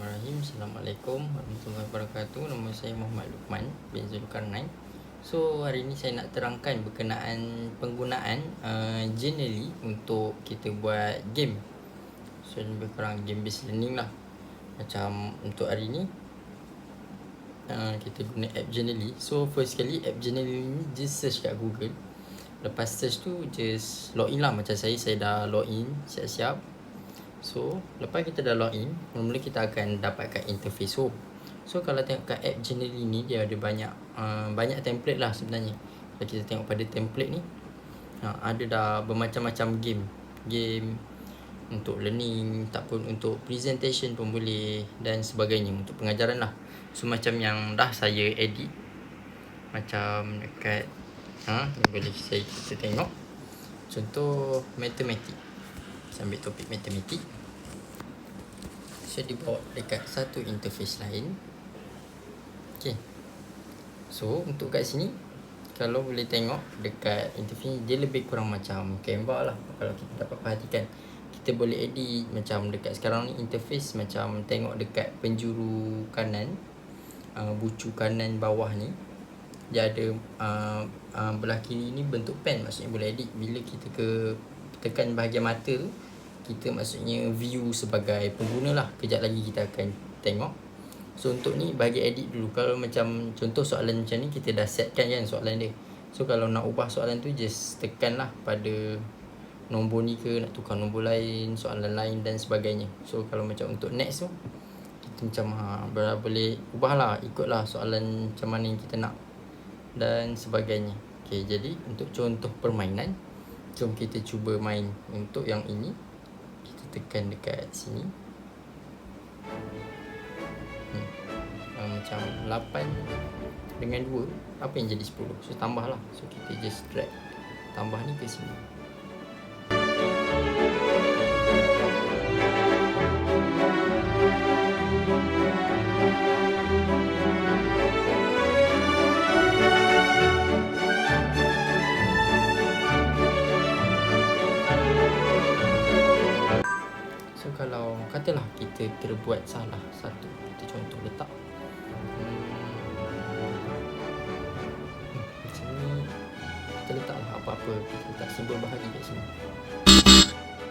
Bismillahirrahmanirrahim. Assalamualaikum warahmatullahi wabarakatuh. Nama saya Muhammad Luqman bin Zulkarnain. So hari ni saya nak terangkan berkenaan penggunaan Genially untuk kita buat game. So lebih kurang game based learning lah. Macam untuk hari ni kita guna app Genially. So first sekali app Genially ni just search kat Google. Lepas search tu just login lah. Macam saya dah login siap-siap. So lepas kita dah login, mula-mula kita akan dapatkan interface home. So kalau tengok kat app Genially ni, dia ada banyak template lah sebenarnya. Kalau kita tengok pada template ni, ada dah bermacam-macam game untuk learning, ataupun untuk presentation pun boleh dan sebagainya, untuk pengajaran lah. So macam yang dah saya edit, macam dekat boleh kita tengok. Contoh matematik, saya ambil topik matematik. So dibawa dekat satu interface lain. Okay. So untuk kat sini, kalau boleh tengok dekat interface ni, dia lebih kurang macam Canva lah. Kalau kita dapat perhatikan, kita boleh edit. Macam dekat sekarang ni interface macam tengok dekat penjuru kanan, bucu kanan bawah ni, dia ada belah kiri ni bentuk pen, maksudnya boleh edit. Bila kita tekan bahagian mata tu, kita maksudnya view sebagai pengguna lah. Kejap lagi kita akan tengok. So untuk ni bagi edit dulu. Kalau macam contoh soalan macam ni, kita dah setkan kan soalan dia. So kalau nak ubah soalan tu, just tekan lah pada nombor ni ke, nak tukar nombor lain, soalan lain dan sebagainya. So kalau macam untuk next tu, kita macam boleh ubah lah, ikutlah soalan macam mana yang kita nak dan sebagainya. Okay, jadi untuk contoh permainan, jom kita cuba main. Untuk yang ini, kita tekan dekat sini. Macam 8 dengan 2, apa yang jadi 10? So tambah lah. So kita just drag tambah ni ke sini. So kalau katalah kita terbuat salah satu, kita contoh letak macam ni, kita letaklah apa-apa, kita letak simbol bahagi kat sini.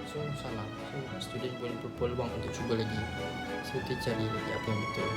So salah, so student boleh berpeluang untuk cuba lagi. So kita cari lagi apa yang betul.